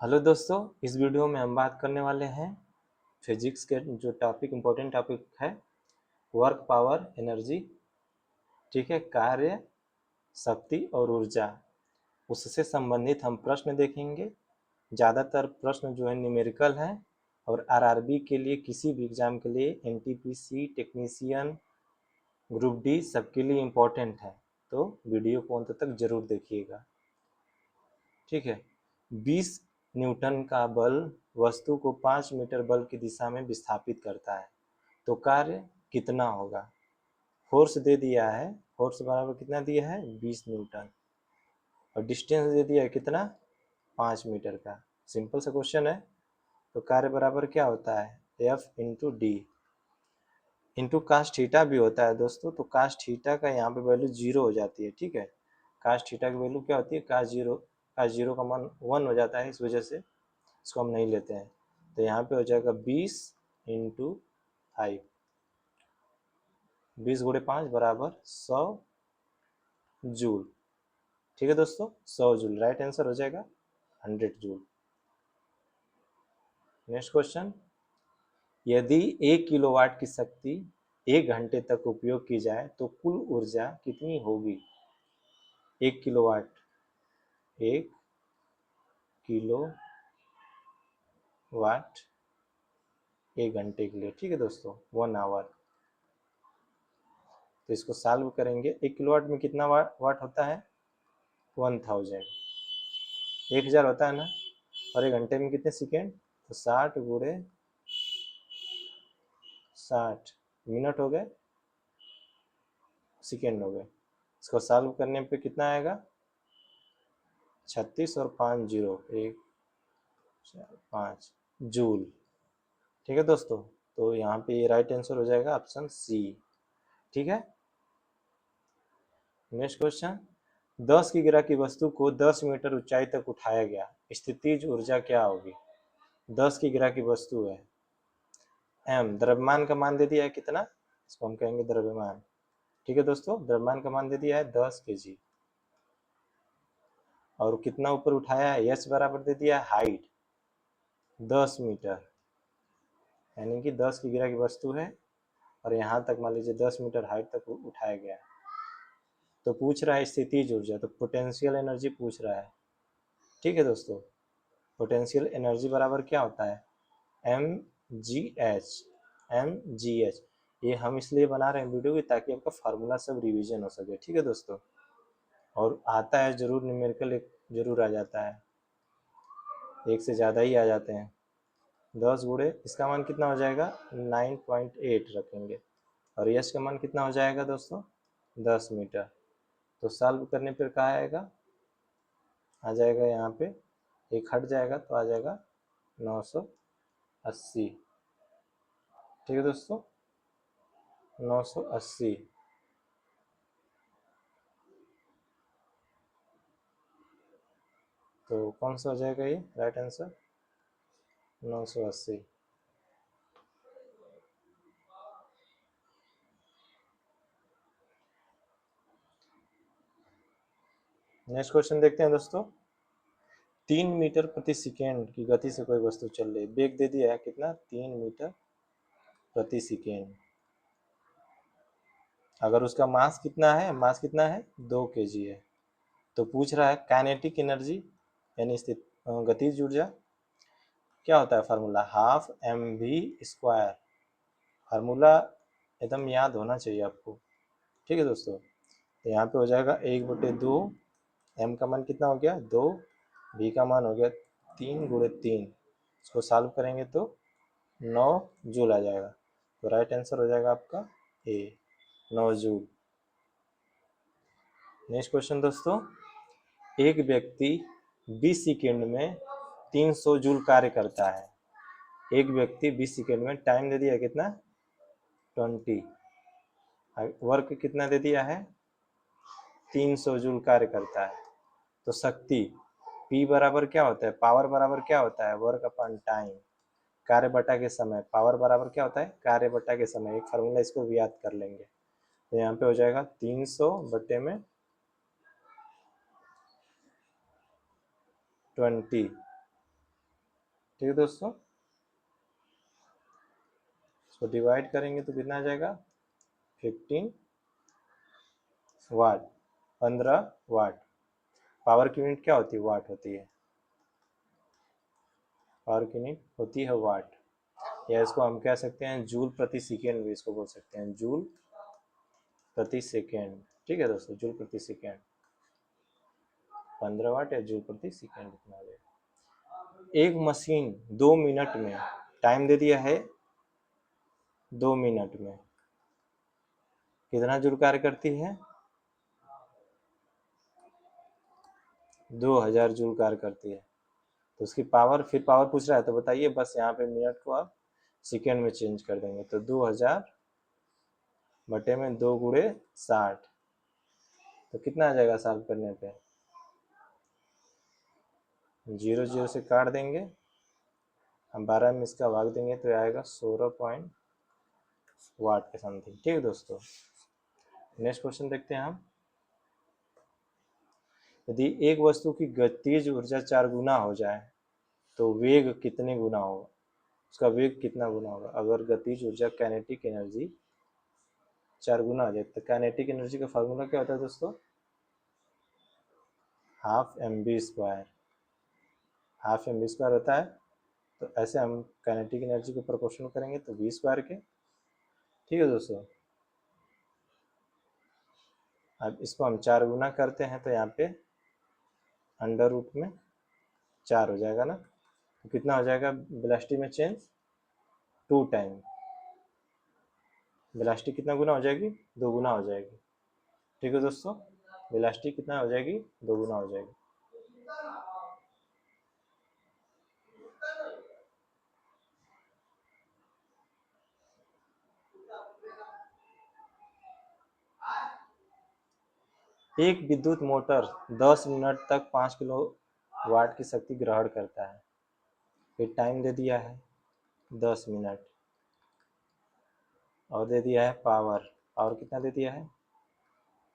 Hello दोस्तों, इस video में हम बात करने वाले हैं फिजिक्स के जो इम्पोर्टेंट टॉपिक है वर्क, पावर, एनर्जी। ठीक है, कार्य, शक्ति और ऊर्जा, उससे संबंधित हम प्रश्न देखेंगे। ज़्यादातर प्रश्न जो है न्यूमेरिकल हैं और आरआरबी के लिए, किसी भी एग्जाम के लिए, एनटीपीसी, टेक्नीशियन, ग्रुप डी सबके लिए इम्पोर्टेंट है। तो वीडियो को अंत तक जरूर देखिएगा। ठीक है, 20 न्यूटन का बल वस्तु को 5 मीटर बल की दिशा में विस्थापित करता है, तो कार्य कितना होगा। फोर्स दे दिया है, फोर्स बराबर कितना दिया है 20 न्यूटन, और डिस्टेंस दे दिया है कितना 5 मीटर का। सिंपल सा क्वेश्चन है। तो कार्य बराबर क्या होता है F into d into cos theta भी होता है दोस्तों। तो कास थीटा का यहाँ पे वैल्यू 0 हो जाती है। ठीक है, कास थीटा की वैल्यू क्या होती है, कास जीरो का मान 1 हो जाता है, इस वजह से इसको हम नहीं लेते हैं। तो यहाँ पे हो जाएगा 20 इंटू 5, 20 गुणे 5 बराबर 100 जूल। ठीक है दोस्तों, 100 जूल राइट आंसर हो जाएगा 100 जूल। नेक्स्ट क्वेश्चन, यदि 1 किलोवाट की शक्ति 1 घंटे तक उपयोग की जाए तो कुल ऊर्जा कितनी होगी। 1 किलोवाट, 1 किलो वाट 1 घंटे के लिए। ठीक है दोस्तों, 1 आवर। तो इसको सॉल्व करेंगे। 1 किलोवाट में कितना वाट होता है 1000, 1000 होता है ना। और 1 घंटे में कितने सेकेंड, तो 60 गुणे 60 मिनट हो गए, सेकेंड हो गए। इसको सॉल्व करने पे कितना आएगा 36 और 5 जीरो 1 4 5 जूल। ठीक है दोस्तों, तो यहाँ पे ये राइट आंसर हो जाएगा ऑप्शन सी। ठीक है, नेक्स्ट क्वेश्चन, 10 की गिरा की वस्तु को 10 मीटर ऊंचाई तक उठाया गया, स्थितिज ऊर्जा क्या होगी। 10 की गिरा की वस्तु है, एम द्रव्यमान का मान दे दिया है कितना, इसको हम कहेंगे द्रव्यमान। ठीक है दोस्तों, द्रव्यमान का मान दे दिया है 10 केजी, और कितना ऊपर उठाया है, एच बराबर दे दिया है हाइट 10 मीटर, यानी कि 10 की गिरा की वस्तु है और यहाँ तक मान लीजिए 10 मीटर हाइट तक उठाया गया। तो पूछ रहा है स्थितिज ऊर्जा, तो पोटेंशियल एनर्जी पूछ रहा है। ठीक है दोस्तों, पोटेंशियल एनर्जी बराबर क्या होता है m g h, m g h. ये हम इसलिए बना रहे हैं वीडियो की ताकि आपका फार्मूला सब रिवीजन हो सके। ठीक है दोस्तों, और आता है जरूर, न्यूमेरिकल एक जरूर आ जाता है, एक से ज़्यादा ही आ जाते हैं। 10 गुणे इसका मान कितना हो जाएगा 9.8 रखेंगे, और यश का मान कितना हो जाएगा दोस्तों 10 मीटर। तो सॉल्व करने पर कहाँ आएगा, आ जाएगा यहाँ पे एक हट जाएगा तो आ जाएगा 980। ठीक है दोस्तों, 980। तो कौन सा हो जाएगा ये राइट आंसर 980। नेक्स्ट क्वेश्चन देखते हैं दोस्तों, 3 मीटर प्रति सेकेंड की गति से कोई वस्तु चल रही है, वेग दे दिया है कितना 3 मीटर प्रति सेकेंड। अगर उसका मास कितना है, मास कितना है 2 केजी है, तो पूछ रहा है काइनेटिक एनर्जी यानी स्थित गतिज ऊर्जा क्या होता है, formula half m v square. Formula एकदम याद होना चाहिए आपको। ठीक है दोस्तों, तो यहाँ पे हो जाएगा 1/2, एम का मान कितना हो गया 2, वी का मान हो गया 3 गुणे 3। इसको सॉल्व करेंगे तो 9 जूल आ जाएगा। तो राइट आंसर हो जाएगा आपका ए, 9 जूल। नेक्स्ट क्वेश्चन दोस्तों, एक व्यक्ति 20 सेकेंड में 300 जूल कार्य करता है। एक व्यक्ति 20 सेकेंड में, टाइम दे दिया कितना 20, वर्क कितना दे दिया है 300 जूल कार्य करता है। तो शक्ति P बराबर क्या होता है, पावर बराबर क्या होता है वर्क अपॉन टाइम, कार्य बटा के समय। पावर बराबर क्या होता है कार्य बटा के समय, एक फार्मूला इसको भी याद कर लेंगे। तो यहाँ पे हो जाएगा 300 बटे में 20, ठीक है दोस्तों, इसको डिवाइड करेंगे तो कितना आ जाएगा 15 वाट, 15 वाट। पावर की यूनिट क्या होती है, वाट होती है, पावर की यूनिट होती है वाट, या इसको हम कह सकते हैं जूल प्रति सेकेंड भी इसको बोल सकते हैं, जूल प्रति सेकेंड। ठीक है दोस्तों, जूल प्रति सेकेंड, 15 वाट या जूल प्रति सेकेंड इतना आ जाएगा। एक मशीन 2 मिनट में, टाइम दे दिया है 2 मिनट में कितना जूल कार्य करती है, 2000 जूल कार्य करती है। तो उसकी पावर, फिर पावर पूछ रहा है तो बताइए, बस यहाँ पे मिनट को आप सेकेंड में चेंज कर देंगे, तो 2000 बटे में 2 गुणे 60, तो कितना आ जाएगा सॉल्व करने पे, 0 0 से काट देंगे, हम 12 में इसका भाग देंगे तो आएगा 16 पॉइंट वाट के समथिंग। ठीक है दोस्तों, नेक्स्ट क्वेश्चन देखते हैं हम। यदि एक वस्तु की गतिज ऊर्जा 4 गुना हो जाए तो वेग कितने गुना होगा, उसका वेग कितना गुना होगा। अगर गतिज ऊर्जा काइनेटिक एनर्जी 4 गुना हो जाए तो काइनेटिक एनर्जी का फार्मूला क्या होता है दोस्तों, हाफ mv², हाफ mv² होता है। तो ऐसे हम काइनेटिक एनर्जी को प्रोपोर्शनल करेंगे तो v² के। ठीक है दोस्तों, अब इसको हम 4 गुना करते हैं तो यहाँ पे अंडर रूट में 4 हो जाएगा ना, तो कितना हो जाएगा वेलोसिटी में चेंज, 2 टाइम, वेलोसिटी कितना गुना हो जाएगी, 2 गुना हो जाएगी। ठीक है दोस्तों, वेलोसिटी कितना हो जाएगी, 2 गुना हो जाएगी। एक विद्युत मोटर 10 मिनट तक 5 किलो वाट की शक्ति ग्रहण करता है। फिर टाइम दे दिया है 10 मिनट, और दे दिया है पावर, और कितना दे दिया है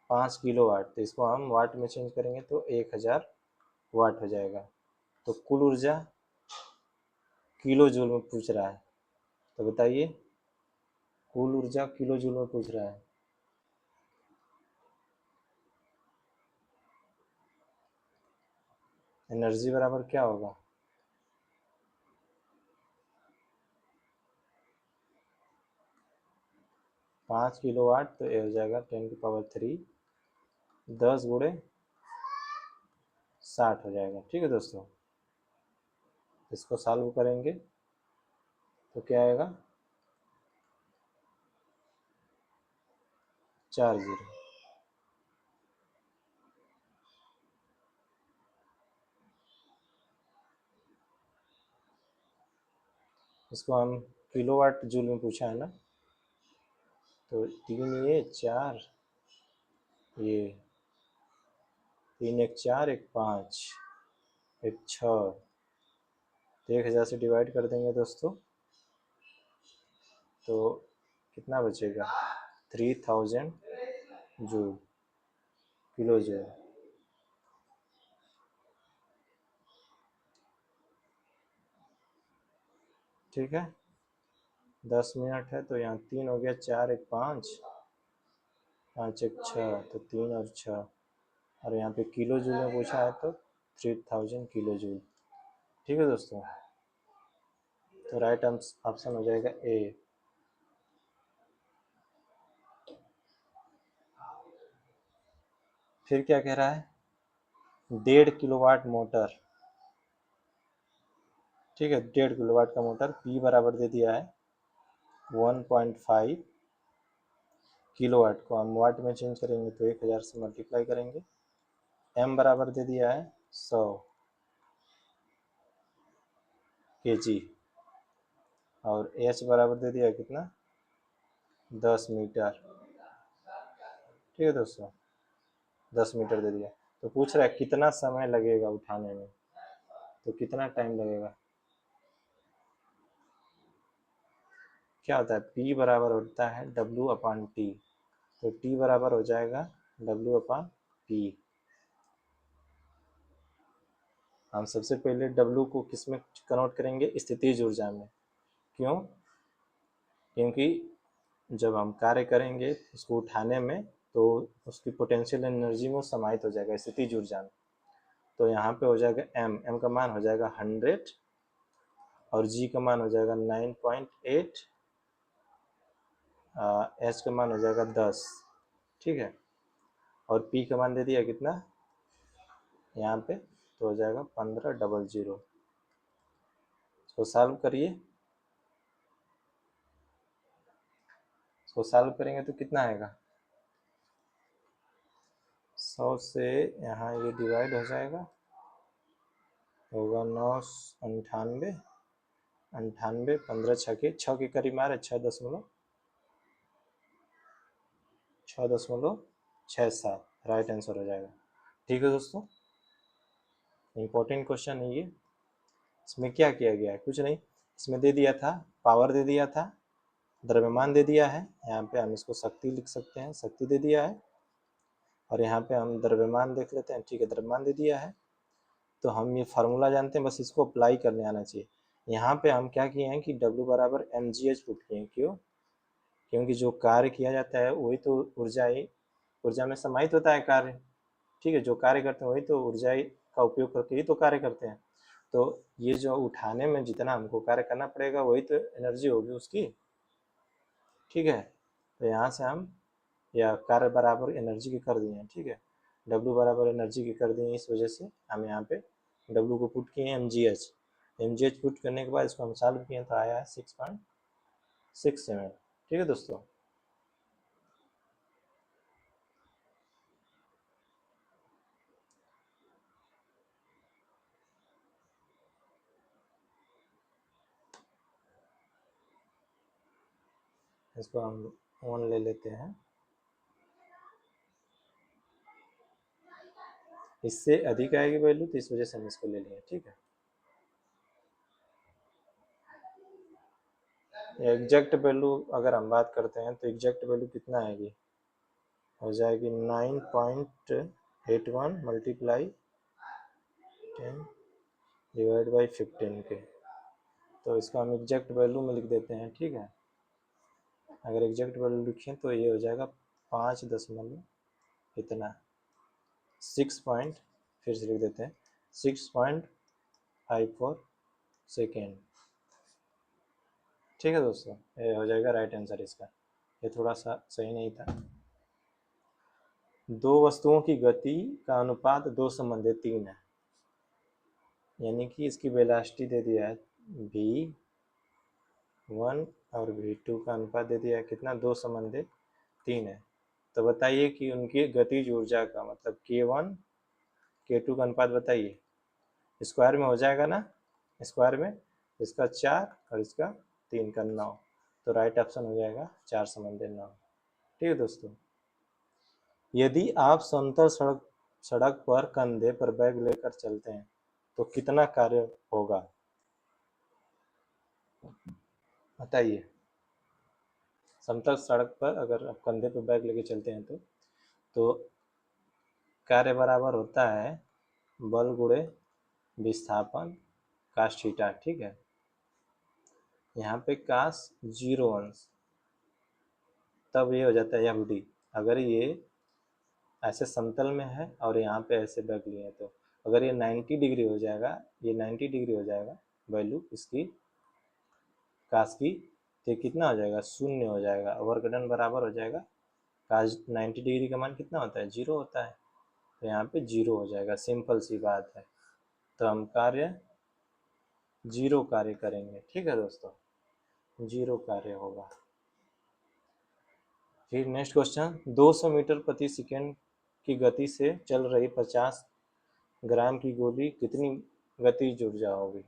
5 किलो वाट। तो इसको हम वाट में चेंज करेंगे तो 1000 वाट हो जाएगा। तो कुल ऊर्जा किलो जूल में पूछ रहा है, तो बताइए कुल ऊर्जा किलो जूल में पूछ रहा है। एनर्जी बराबर क्या होगा, 5 किलो वाट, तो ये हो जाएगा 10⁻³ 10 गुणे 60 हो जाएगा। ठीक है दोस्तों, इसको सॉल्व करेंगे तो क्या आएगा 4 0। इसको हम किलोवाट जूल में पूछा है ना, तो 3 ये 4, ये 3 1 4 1 5 1 6, तो 1000 से डिवाइड कर देंगे दोस्तों तो कितना बचेगा 3000 जूल, किलो जूल। ठीक है, 10 मिनट है तो यहाँ 3 हो गया, 4 1 5 5 1 6, तो 3 और 6, और यहाँ पे किलो जूल में पूछा है तो 3000 किलो जूल। ठीक है दोस्तों, तो राइट ऑप्शन हो जाएगा ए। फिर क्या कह रहा है, 1.5 किलोवाट मोटर, ठीक है 1.5 किलोवाट का मोटर, P बराबर दे दिया है 1.5 किलोवाट, को हम वाट में चेंज करेंगे तो 1000 से मल्टीप्लाई करेंगे। M बराबर दे दिया है 100 kg, और H बराबर दे दिया है कितना 10 मीटर। ठीक है दोस्तों, 10 मीटर दे दिया, तो पूछ रहा है कितना समय लगेगा उठाने में, तो कितना टाइम लगेगा। क्या होता है, P बराबर होता है W/T, तो T बराबर हो जाएगा W/P। हम सबसे पहले W को किस में कन्वर्ट करेंगे, स्थितिज ऊर्जा में। क्यों? क्योंकि जब हम कार्य करेंगे उसको उठाने में तो उसकी पोटेंशियल एनर्जी में समाहित हो जाएगा स्थितिज ऊर्जा में। तो यहाँ पे हो जाएगा m का मान हो जाएगा 100 और g का मान हो जाएगा 9.8, h का मान हो जाएगा 10, ठीक है। और p का मान दे दिया कितना यहाँ पे, तो हो जाएगा 1500। इसको सॉल्व करिए, इसको सॉल्व करेंगे तो कितना आएगा, 100 से यहाँ ये डिवाइड हो जाएगा, होगा 998, 15 6 के करीब आ रहे, 6.67 राइट आंसर हो जाएगा। ठीक है दोस्तों, इम्पोर्टेंट क्वेश्चन है ये। इसमें क्या किया गया है, कुछ नहीं, इसमें दे दिया था पावर, दे दिया था द्रव्यमान, दे दिया है, यहाँ पे हम इसको शक्ति लिख सकते हैं, शक्ति दे दिया है, और यहाँ पे हम द्रव्यमान देख लेते हैं, ठीक है, द्रव्यमान दे दिया है। तो हम ये फार्मूला जानते हैं, बस इसको अप्लाई करने आना चाहिए। यहाँ पे हम क्या किए हैं कि W बराबर mgh पुट किए हैं। क्यों? क्योंकि जो कार्य किया जाता है वही तो ऊर्जा में समाहित होता है कार्य, ठीक है। जो कार्य करते हैं वही तो ऊर्जा का उपयोग करके ही तो कार्य करते हैं। तो ये जो उठाने में जितना हमको कार्य करना पड़ेगा वही तो एनर्जी होगी उसकी, ठीक है। तो यहाँ से हम या कार्य बराबर एनर्जी के कर दिए हैं, ठीक है। W बराबर एनर्जी के कर दिए हैं, इस वजह से हम यहाँ पे W को पुट किए हैं mgh पुट करने के बाद इसको हम सॉल्व किए तो आया है 6.67, ठीक है दोस्तों। इसको हम 1 ले लेते हैं, इससे अधिक आएगी वैल्यू तो इस वजह से हम इसको ले लिए, ठीक है। एग्जैक्ट वैल्यू अगर हम बात करते हैं तो एग्जैक्ट वैल्यू कितना आएगी, हो जाएगी 9.81 मल्टीप्लाई 10 डिवाइड बाई 15 के। तो इसको हम एग्जैक्ट वैल्यू में लिख देते हैं, ठीक है। अगर एग्जैक्ट वैल्यू लिखें तो ये हो जाएगा 5 दशमलव कितना 6 पॉइंट, फिर से लिख देते हैं 6.54 सेकेंड, ठीक है दोस्तों। ये हो जाएगा राइट आंसर इसका, ये थोड़ा सा सही नहीं था। दो वस्तुओं की गति का अनुपात 2:3 है, यानी कि इसकी वेलोसिटी दे दिया है v1 और v2 का अनुपात दे दिया है कितना 2:3 है। तो बताइए कि उनकी गतिज ऊर्जा का मतलब k1 k2 का अनुपात बताइए, स्क्वायर में हो जाएगा ना, स्क्वायर में इसका 4 और इसका 3 का 9, तो राइट ऑप्शन हो जाएगा 4:9, ठीक है दोस्तों। यदि आप समतल सड़क पर कंधे पर बैग लेकर चलते हैं तो कितना कार्य होगा, बताइए। समतल सड़क पर अगर आप कंधे पर बैग लेके चलते हैं तो कार्य बराबर होता है बल गुणे विस्थापन कास थीटा, ठीक है। यहाँ पे कास 0 अंश, तब ये हो जाता है FD। अगर ये ऐसे समतल में है और यहाँ पे ऐसे बैग लिए हैं तो अगर ये 90 डिग्री हो जाएगा, ये 90 डिग्री हो जाएगा वैल्यू इसकी कास की, तो कितना हो जाएगा, 0 हो जाएगा। वर्क डन बराबर हो जाएगा कास 90 डिग्री का मान कितना होता है, 0 होता है, तो यहाँ पे 0 हो जाएगा, सिंपल सी बात है। तो हम कार्य 0 कार्य करेंगे, ठीक है दोस्तों, 0 कार्य होगा। फिर नेक्स्ट क्वेश्चन, 200 मीटर प्रति सेकेंड की गति से चल रही 50 ग्राम की गोली कितनी गतिज ऊर्जा होगी।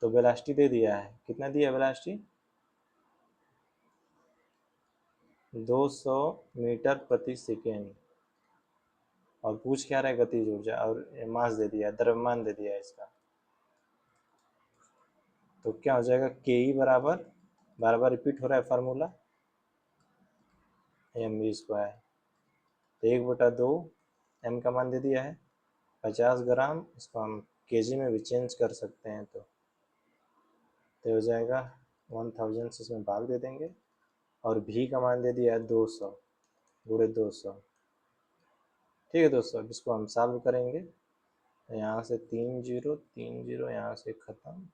तो वेलोसिटी दे दिया है, कितना दिया वेलोसिटी, 200 मीटर प्रति सेकेंड, और पूछ क्या रहा है गतिज ऊर्जा, और मास दे दिया है, द्रव्यमान दे दिया है इसका। तो क्या हो जाएगा, के ई बराबर, बार बार रिपीट हो रहा है फार्मूला, mv स्क्वायर, तो 1/2 m का मान दे दिया है, 50 ग्राम, इसको हम केजी में भी चेंज कर सकते हैं, तो हो जाएगा 1000 से इसमें भाग दे देंगे। और भी का मान दे दिया है 200 गुणे 200। ठीक है दोस्तों, अब इसको हम सॉल्व करेंगे। यहाँ से 3 जीरो 3 जीरो यहाँ से ख़त्म,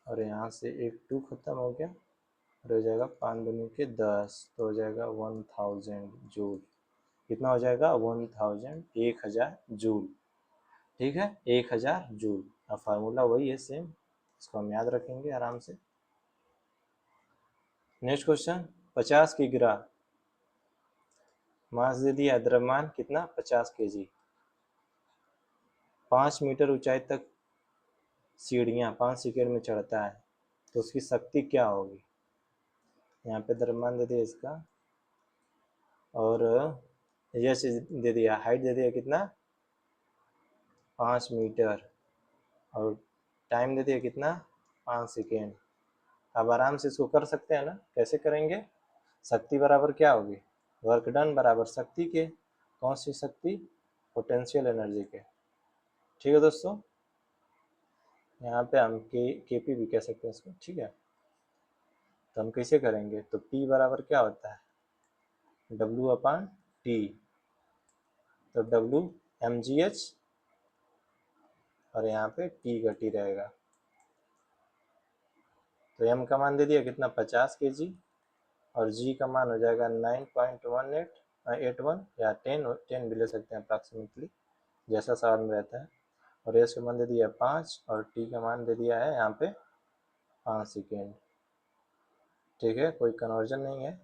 और यहाँ से एक 2 ख़त्म हो गया, और हो जाएगा 5 दूनी के 10, तो हो जाएगा 1000 जूल। कितना हो जाएगा? 1000, 1000 जूल। ठीक है, 1000 जूल। अब फार्मूला वही है सेम, इसको हम याद रखेंगे आराम से। नेक्स्ट क्वेश्चन, 50 किग्रा मास दे दिया, द्रव्यमान कितना? 50 केजी। 5 मीटर ऊंचाई तक सीढ़ियाँ 5 सेकेंड में चढ़ता है, तो उसकी शक्ति क्या होगी? यहाँ पे द्रव्यमान दे दिया इसका, और यह दे दिया, हाइट दे दिया कितना? 5 मीटर, और टाइम दे दिया कितना? 5 सेकेंड। अब आराम से इसको कर सकते हैं ना? कैसे करेंगे? शक्ति बराबर क्या होगी? वर्क डन बराबर शक्ति के। कौन सी शक्ति? पोटेंशियल एनर्जी के। ठीक है दोस्तों, यहाँ पे हम केपी भी कह सकते हैं इसको। ठीक है, तो हम कैसे करेंगे? तो P बराबर क्या होता है? W/T। तो W mgh, और यहाँ पे T का T रहेगा। तो m का मान दे दिया कितना? 50 kg, और g का मान हो जाएगा 9.1881 या 10 भी ले सकते हैं अप्रॉक्सीमेटली, जैसा सवाल में रहता है। और s का मान दे दिया 5, और t का मान दे दिया है यहाँ पे 5 सेकेंड। ठीक है, कोई कन्वर्जन नहीं है,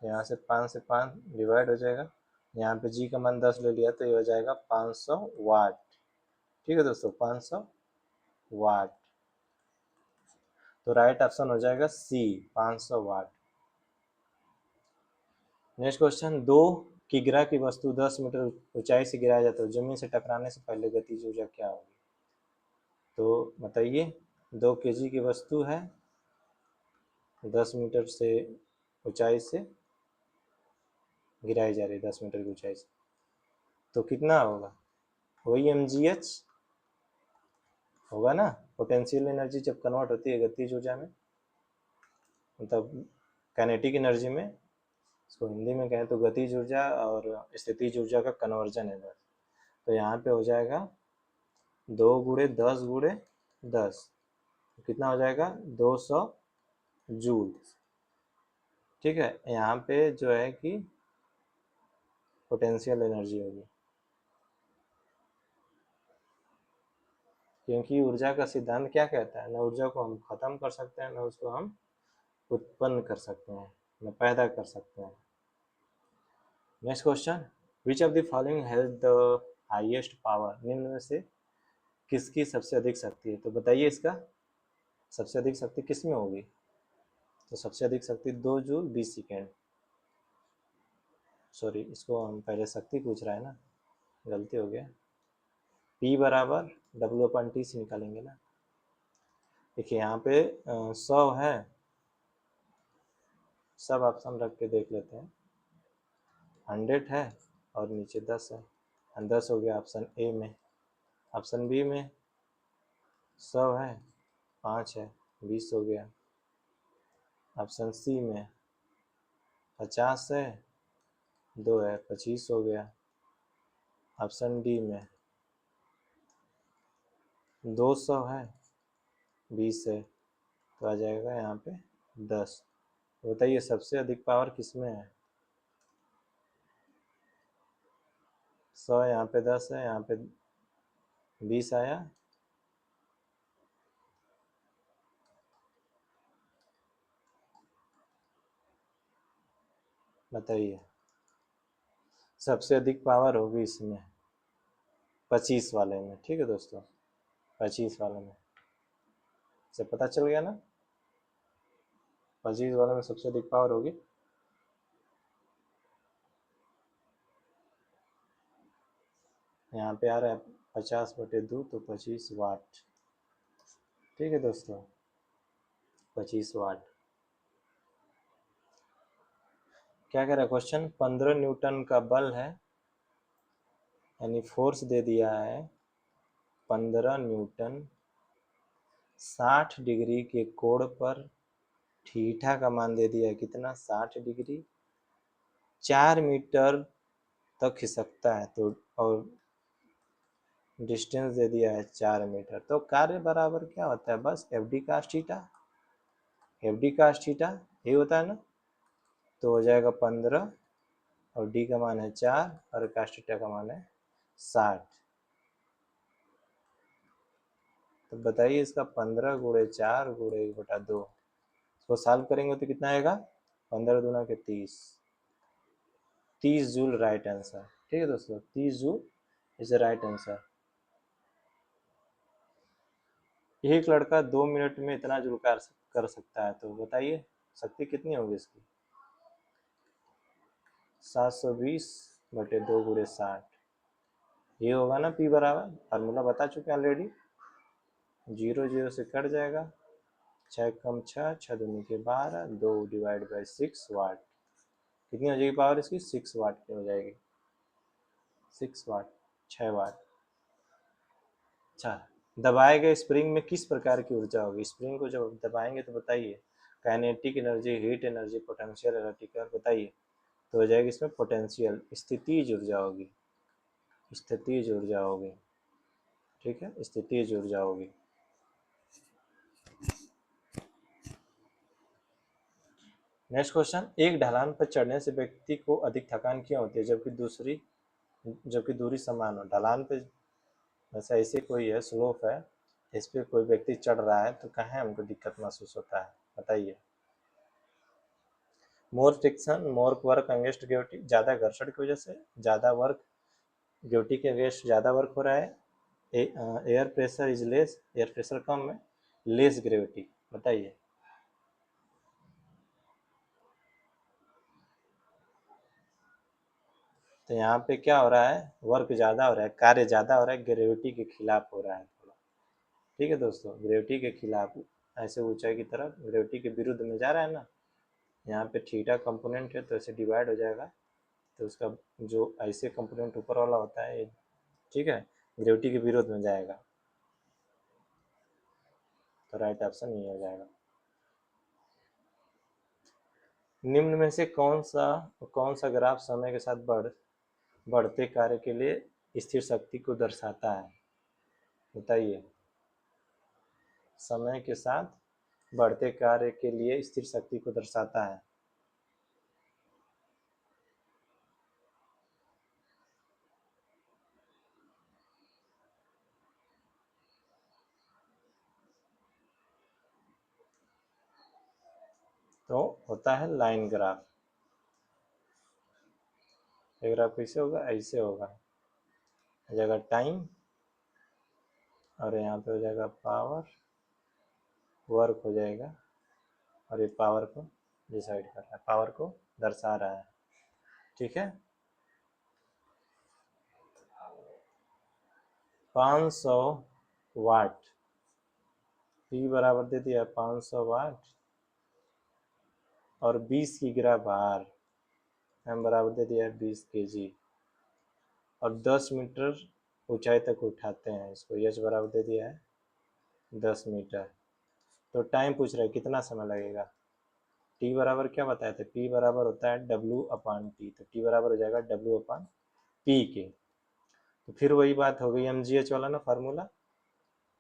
यहाँ से 5 से 5 डिवाइड हो जाएगा। यहाँ पे g का मान 10 ले लिया, तो ये हो जाएगा 500 वाट। ठीक है दोस्तों, 500 वाट। तो राइट ऑप्शन हो जाएगा सी, 500 वाट। नेक्स्ट क्वेश्चन, 2 किग्रा की वस्तु 10 मीटर ऊंचाई से गिराया जाता है, जमीन से टकराने से पहले गतिज ऊर्जा क्या होगी? तो बताइए, 2 केजी की वस्तु है, 10 मीटर से ऊंचाई से गिराई जा रही है, 10 मीटर की ऊंचाई से, तो कितना होगा? वही mgh होगा ना। पोटेंशियल एनर्जी जब कन्वर्ट होती है गतिज ऊर्जा में, मतलब काइनेटिक एनर्जी में, इसको हिंदी में कहें तो गतिज ऊर्जा और स्थितिज ऊर्जा का कन्वर्जन है बस। तो यहाँ पे हो जाएगा 2 गुणे 10 गुणे 10, कितना हो जाएगा? 200 जूल। ठीक है, यहाँ पे जो है कि पोटेंशियल एनर्जी होगी, क्योंकि ऊर्जा का सिद्धांत क्या कहता है? ना ऊर्जा को हम खत्म कर सकते हैं, ना उसको हम उत्पन्न कर सकते हैं, ना पैदा कर सकते हैं। Next question, which of the following has the highest power? निम्न में से किसकी सबसे अधिक शक्ति है? तो बताइए, इसका सबसे अधिक शक्ति किस में होगी? तो सबसे अधिक शक्ति 2 जूल 20 सेकेंड। सॉरी, इसको हम पहले शक्ति पूछ रहा है ना, गलती हो गया। P बराबर W/T से निकालेंगे ना। देखिए यहाँ पे 100 है, सब ऑप्शन रख के देख लेते हैं। 100 है, और नीचे 10 है, 10 हो गया ऑप्शन ए में। ऑप्शन बी में 100 है, 5 है, 20 हो गया। ऑप्शन सी में 50 है, 2 है, 25 हो गया। ऑप्शन डी में 200 है, 20 है, तो आ जाएगा यहाँ पे 10। तो बताइए सबसे अधिक पावर किस में है? 100 यहाँ पे 10 है, यहाँ पे 20 आया, बताइए सबसे अधिक पावर होगी इसमें 25 वाले में। ठीक है दोस्तों, 25 वाले में से पता चल गया ना, 25 वाले में सबसे अधिक पावर होगी। यहाँ पे आ रहा है 50/2, तो 25 वाट। ठीक है दोस्तों, 25 वाट। क्या कह रहा है क्वेश्चन? 15 न्यूटन का बल है, यानी फोर्स दे दिया है 15 न्यूटन 60 डिग्री के कोण पर, थीटा का मान दे दिया है कितना 60 डिग्री, 4 मीटर तक खिसकता है, तो और डिस्टेंस दे दिया है 4 मीटर। तो कार्य बराबर क्या होता है, बस F D cast theta, F D cast theta ये होता है ना। तो हो जाएगा 15 और डी का मान है 4 और कास्ट थीटा का मान है 60। तो बताइए इसका 15 गुणे 4 गुणे 1/2, इसको सॉल्व करेंगे तो कितना आएगा, 15 दूना के 30, 30 जूल राइट आंसर। ठीक है दोस्तों, 30 जूल इज राइट आंसर। एक लड़का 2 मिनट में इतना जूल कर सकता है, तो बताइए शक्ति कितनी होगी इसकी, 720 बटे 2 गुणे 60, ये होगा ना P बराबर, फार्मूला बता चुके हैं ऑलरेडी। 0 0 से कट जाएगा, 6 कम 6, 6 दूनी के 12, 2 डिवाइड बाई 6 वाट। कितनी हो जाएगी पावर इसकी, 6 वाट की हो जाएगी, 6 वाट, 6 वाट। अच्छा, दबाए गए स्प्रिंग में किस प्रकार की ऊर्जा होगी, स्प्रिंग को जब दबाएंगे तो बताइए, kinetic energy, heat energy, potential electrical, बताइए। तो हो जाएगी इसमें पोटेंशियल, स्थितिज ऊर्जा होगी, स्थितिज ऊर्जा होगी। ठीक है, स्थितिज ऊर्जा होगी। नेक्स्ट क्वेश्चन, एक ढलान पर चढ़ने से व्यक्ति को अधिक थकान क्यों होती है जबकि दूरी समान हो। ढलान पे वैसे ऐसे कोई है, स्लोप है, इस पे कोई व्यक्ति चढ़ रहा है, तो कहाँ हमको दिक्कत महसूस होता है, बताइए। More friction, more work against gravity, ज़्यादा घर्षण की वजह से, ज़्यादा वर्क, ग्रेविटी के अगेंस्ट ज़्यादा वर्क हो रहा है, air pressure is less, air pressure कम है, लेस ग्रेविटी, बताइए। तो यहाँ पे क्या हो रहा है, वर्क ज़्यादा हो रहा है, कार्य ज़्यादा हो रहा है, ग्रेविटी के खिलाफ हो रहा है थोड़ा। ठीक है दोस्तों, ग्रेविटी के खिलाफ, ऐसे ऊंचाई की तरफ ग्रेविटी के विरुद्ध में जा रहा है ना। यहाँ पे थीटा कंपोनेंट है तो ऐसे डिवाइड हो जाएगा, तो उसका जो ऐसे कंपोनेंट ऊपर वाला होता है, ठीक है, ग्रेविटी के विरुद्ध में जाएगा, तो राइट ऑप्शन ये हो जाएगा। निम्न में से कौन सा ग्राफ समय के साथ बढ़ते कार्य के लिए स्थिर शक्ति को दर्शाता है, बताइए। समय के साथ बढ़ते कार्य के लिए स्थिर शक्ति को दर्शाता है। तो होता है लाइन ग्राफ। ये ग्राफ कैसे होगा, ऐसे होगा, हो जाएगा टाइम और यहाँ पे हो जाएगा पावर, वर्क हो जाएगा, और ये पावर को डिसाइड कर रहा है, पावर को दर्शा रहा है। ठीक है, 500 वाट, P बराबर दे दिया 500 वाट, और 20 की गिरा भार, M बराबर दे दिया है 20 kg, और 10 मीटर ऊंचाई तक उठाते हैं इसको, H बराबर दे दिया है 10 मीटर। तो टाइम पूछ रहा है कितना समय लगेगा। T बराबर क्या बताए थे, P बराबर होता है W/T, तो T बराबर हो जाएगा W/P के। तो फिर वही बात हो गई mgh वाला ना फार्मूला,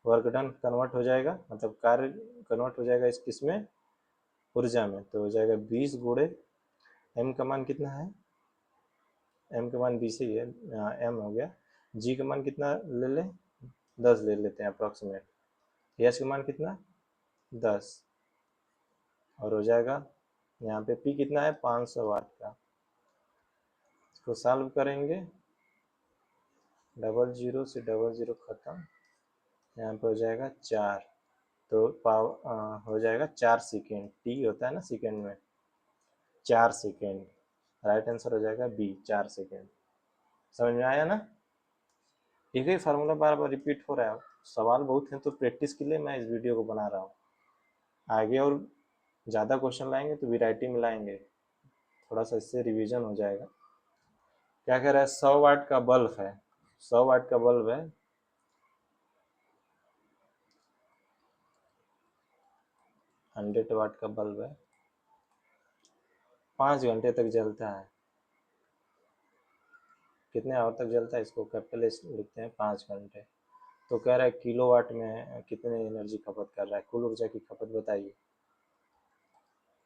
वर्क डन कन्वर्ट हो जाएगा, मतलब कार्य कन्वर्ट हो जाएगा इस किसमें, ऊर्जा में। तो हो जाएगा 20 गुणे m का मान कितना है, m का मान 20 ही है, m हो गया, g का मान कितना ले लें, 10 ले लेते हैं अप्रॉक्सीमेट, h का मान कितना 10, और हो जाएगा यहाँ पे P कितना है 500 वाट का। इसको सॉल्व करेंगे, 00 से 00 खत्म, यहाँ पे हो जाएगा 4, तो हो जाएगा 4 सेकेंड, T होता है ना सेकेंड में, 4 सेकेंड, राइट आंसर हो जाएगा B, 4 सेकेंड। समझ में आया ना, एक ही फार्मूला बार बार रिपीट हो रहा है, सवाल बहुत हैं तो प्रैक्टिस के लिए मैं इस वीडियो को बना रहा हूँ। आगे और ज़्यादा क्वेश्चन लाएंगे तो वैरायटी में लाएंगे, थोड़ा सा इससे रिवीजन हो जाएगा। क्या कह रहा है, 100 वाट का बल्ब है, 100 वाट का बल्ब है, 100 वाट का बल्ब है, 5 घंटे तक जलता है। कितने आवर तक जलता है, इसको कैपिटल एस लिखते हैं 5 घंटे। तो कह रहा है किलोवाट में कितने एनर्जी खपत कर रहा है, कुल ऊर्जा की खपत बताइए।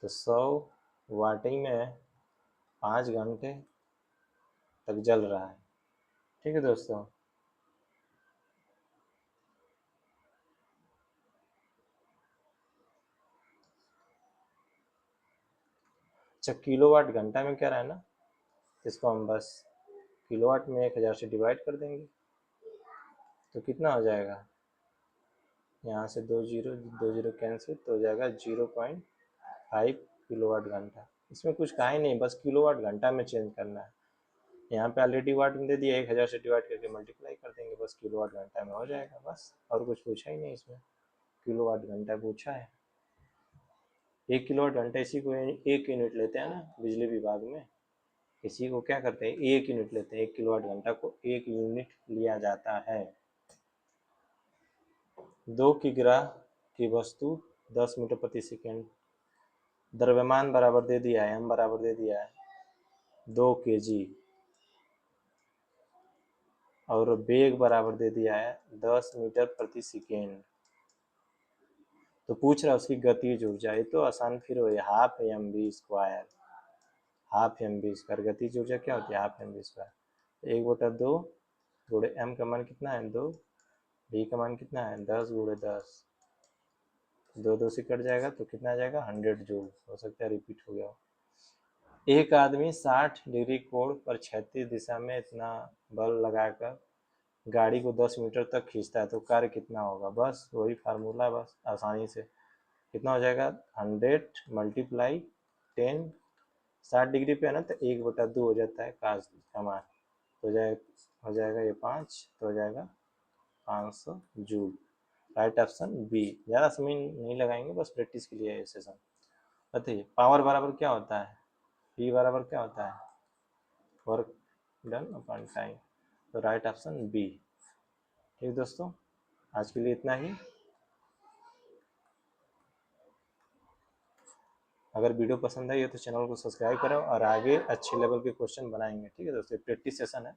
तो 100 वाटिंग में 5 घंटे तक जल रहा है। ठीक है दोस्तों। अच्छा, किलोवाट घंटा में कह रहा है ना, इसको हम बस किलोवाट में 1000 से डिवाइड कर देंगे तो कितना हो जाएगा, यहाँ से 2 जीरो कैंसिल तो हो जाएगा 0.5 किलोवाट घंटा। इसमें कुछ कहा ही नहीं, बस किलोवाट घंटा में चेंज करना है। यहाँ पे ऑलरेडी वाट में दे दिया, 1000 से डिवाइड करके मल्टीप्लाई कर देंगे, बस किलोवाट घंटा में हो जाएगा बस। और कुछ पूछा ही नहीं इसमें, किलोवाट घंटा पूछा है। 1 किलोवाट घंटा इसी को 1 यूनिट लेते हैं ना बिजली विभाग में, इसी को क्या करते हैं 1 यूनिट लेते हैं। 1 किलोवाट घंटा को 1 यूनिट लिया जाता है। 2 किग्रा की वस्तु 10 मीटर प्रति सेकेंड, द्रव्यमान बराबर दे दिया है, m बराबर दे दिया है 2 kg, और वेग बराबर दे दिया है 10 मीटर प्रति सेकेंड। तो पूछ रहा है उसकी गतिज ऊर्जा, ये तो आसान फिर हो, half m b square, half m b square. गतिज ऊर्जा क्या होती है, हाफ एम बी स्क्वायर। 1/2 गुणे एम का मान कितना है 2, बी का मान कितना है 10 गुणे 10, 2 से कट जाएगा तो कितना आ जाएगा 100 जूल। हो सकता है रिपीट हो गया हो। एक आदमी 60 डिग्री कोण पर क्षैतिज दिशा में इतना बल लगाकर गाड़ी को 10 मीटर तक खींचता है तो कार्य कितना होगा। बस वही फार्मूला, बस आसानी से कितना हो जाएगा 100 मल्टीप्लाई 10, 60 डिग्री पे है ना तो 1/2 हो जाता है काज का मान, तो हो जाएगा ये 5, तो हो जाएगा 500 जूल। Right option B. ज़्यादा समय नहीं लगाएंगे, बस प्रैक्टिस के लिए ये सेशन। बताइए पावर बराबर क्या होता है, पी बराबर क्या होता है, वर्क डन अपॉन टाइम। तो राइट ऑप्शन बी। ठीक दोस्तों, आज के लिए इतना ही। अगर वीडियो पसंद आई हो तो चैनल को सब्सक्राइब करो और आगे अच्छे लेवल के क्वेश्चन बनाएंगे। ठीक है दोस्तों, प्रैक्टिस सेशन है।